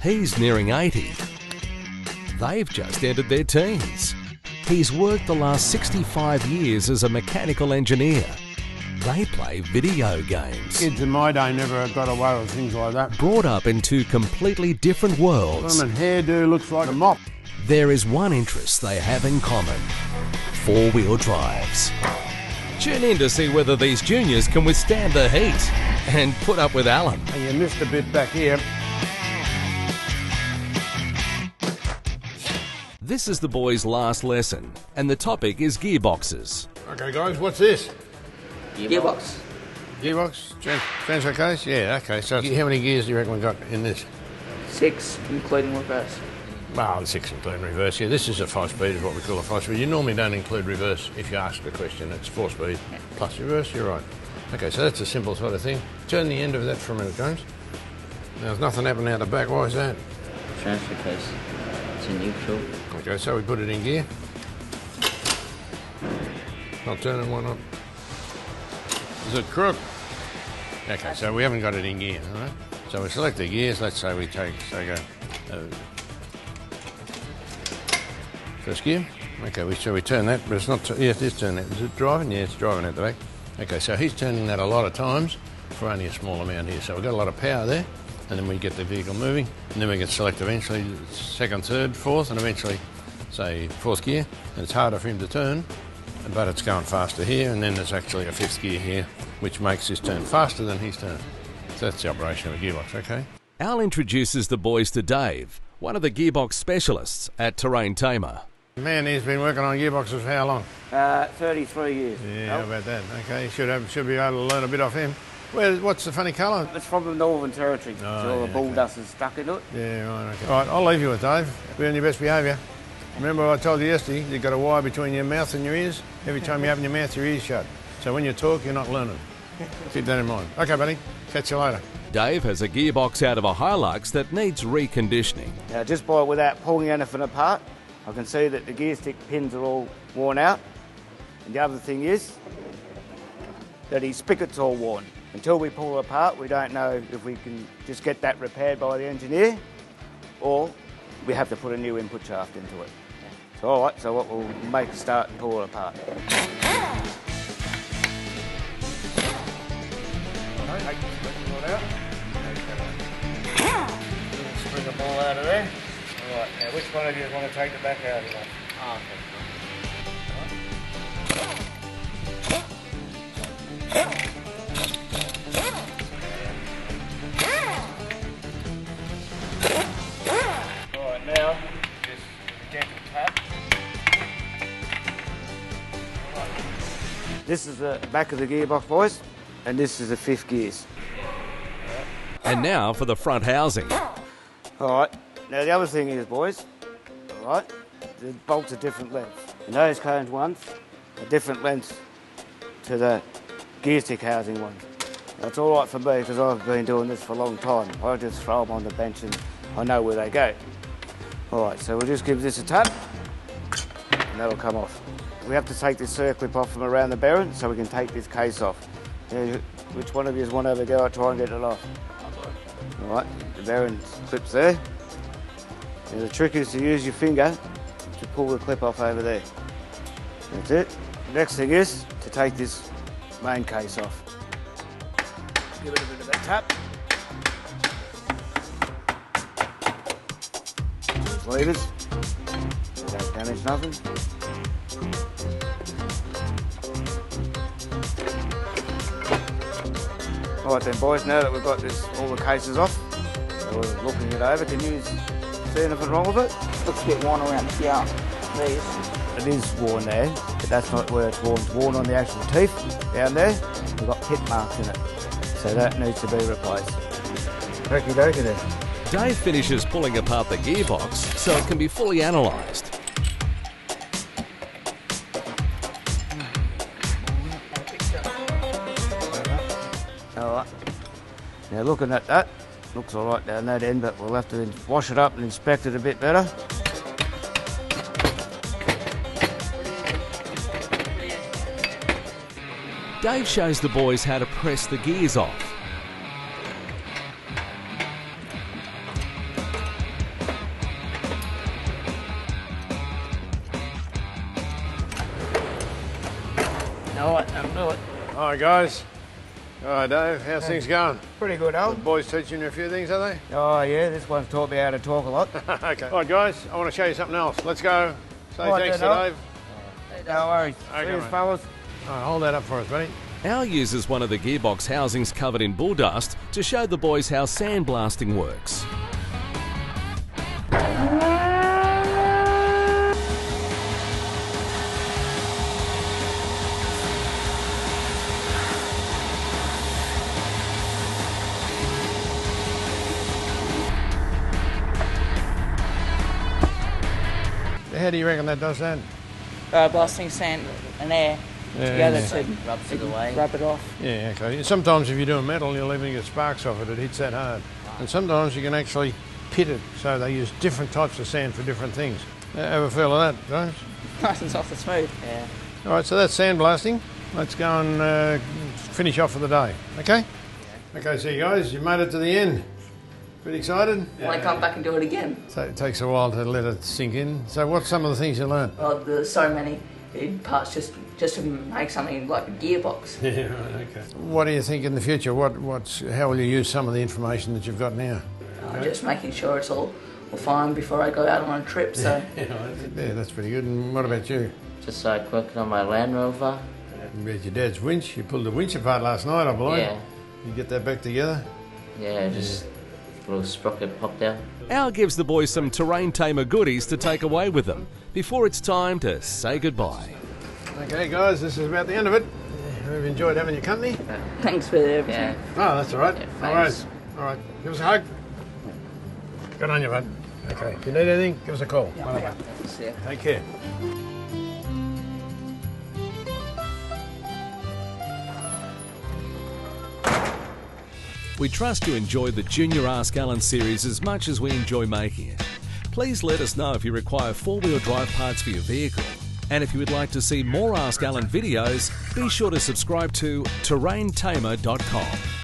He's nearing 80. They've just entered their teens. He's worked the last 65 years as a mechanical engineer. They play video games. Kids in my day never got away with things like that. Brought up in two completely different worlds. Women hairdo looks like a mop. There is one interest they have in common: four-wheel drives. Tune in to see whether these juniors can withstand the heat and put up with Allan. And you missed a bit back here. This is the boys' last lesson, and the topic is gearboxes. Okay guys, what's this? Gearbox. Gearbox? Transfer case? Yeah, okay. So how many gears do you reckon we got in this? 6, including reverse. Well, 6 including reverse. Yeah, this is a 5-speed, is what we call a 5-speed. You normally don't include reverse if you ask the question. It's 4-speed plus reverse, you're right. Okay, so that's a simple sort of thing. Turn the end of that for a minute, James. Now, there's nothing happening out the back. Why is that? Transfer case. It's in neutral. Okay, so we put it in gear. Not turning, why not? Is it crook? Okay, so we haven't got it in gear, all right? So we select the gears. Let's say we go first gear. Okay, so we turn that, but it's not, yeah, it is turning that. Is it driving? Yeah, it's driving at the back. Okay, so he's turning that a lot of times for only a small amount here. So we've got a lot of power there, and then we get the vehicle moving, and then we can select eventually second, third, fourth, and eventually, say, fourth gear. And it's harder for him to turn, but it's going faster here, and then there's actually a 5th gear here, which makes his turn faster than his turn. So that's the operation of a gearbox, okay? Al introduces the boys to Dave, one of the gearbox specialists at Tamer. Man, he's been working on gearboxes for how long? 33 years. Yeah, how about that? Okay, you should be able to learn a bit off him. What's the funny colour? It's from the Northern Territory. So all the bull dust is stuck into it. Yeah, right, okay. All right, I'll leave you with Dave. Be on your best behaviour. Remember what I told you yesterday? You've got a wire between your mouth and your ears. Every time you open your mouth, your ears shut. So when you talk, you're not learning. Keep that in mind. Okay, buddy. Catch you later. Dave has a gearbox out of a Hilux that needs reconditioning. Now, just without pulling anything apart, I can see that the gear stick pins are all worn out. And the other thing is that his spigot's all worn. Until we pull it apart, we don't know if we can just get that repaired by the engineer or we have to put a new input shaft into it. So, all right, so what we'll make a start and pull it apart. Take the spring board out. Spring the ball out of there. All right, now which one of you want to take the back out of that? Alright, now just gentle tap. This is the back of the gearbox, boys, and this is the 5th gears. And now for the front housing. Alright, now the other thing is, boys, alright, the bolts are different lengths. And those cones ones are different lengths to the gear stick housing ones. That's alright for me because I've been doing this for a long time. I just throw them on the bench and I know where they go. Alright, so we'll just give this a tap and that'll come off. We have to take this circlip off from around the bearing so we can take this case off. Now, which one of you want to have a go at trying to get it off? Alright, the bearing clip's there. Now the trick is to use your finger to pull the clip off over there. That's it. The next thing is to take this main case off. Give it a bit of a tap. These levers, they don't damage nothing. Alright then boys, now that we've got all the cases off, so we're looking it over, can you see anything wrong with it? Looks a bit worn around the arm. It is worn there, but that's not where it's worn. It's worn on the actual teeth down there. We've got pit marks in it, so that needs to be replaced. Okie dokie then. Dave finishes pulling apart the gearbox so it can be fully analysed. Alright, now looking at that, looks alright down that end, but we'll have to wash it up and inspect it a bit better. Dave shows the boys how to press the gears off. Hi guys. Hi Dave, how's things going? Pretty good, Al. The boys teaching you a few things, are they? Oh, yeah, this one's taught me how to talk a lot. Okay. All right guys, I want to show you something else. Let's go. Say Right, thanks to then, Al. Dave. No worries. Okay, Cheers, mate. fellas. All right, hold that up for us, buddy. Al uses one of the Gearbox housings covered in bull dust to show the boys how sandblasting works. How do you reckon that does that? Blasting sand and air together to Rubs it away. rub it off. Yeah, okay. Sometimes if you're doing metal, you'll even get sparks off it. It hits that hard. And sometimes you can actually pit it, so they use different types of sand for different things. Have a feel of that, James? Nice and soft and smooth. Yeah. All right, so that's sandblasting. Let's go and finish off for the day, okay? Yeah. Okay, so you guys, you made it to the end. Pretty excited? Want to come back and do it again? So it takes a while to let it sink in. So what's some of the things you learned? Well, there's so many parts just to make something like a gearbox. Yeah, right, okay. What do you think in the future? How will you use some of the information that you've got now? Just making sure it's all fine before I go out on a trip. So Yeah, that's pretty good. And what about you? Just like working on my Land Rover. About your dad's winch. You pulled the winch apart last night, I believe. Yeah. You get that back together? Yeah, just a little sprocket popped out. Al gives the boys some terrain tamer goodies to take away with them before it's time to say goodbye. Okay, guys, this is about the end of it. We've enjoyed having your company. thanks for everything. Yeah. Oh, that's all right. Yeah, All thanks. right. All right. Give us a hug. Good on you, bud. Okay. If you need anything, give us a call. Bye-bye. Thanks, yeah. Take care. We trust you enjoyed the Junior Ask Allan series as much as we enjoy making it. Please let us know if you require four-wheel drive parts for your vehicle. And if you would like to see more Ask Allan videos, be sure to subscribe to terraintamer.com.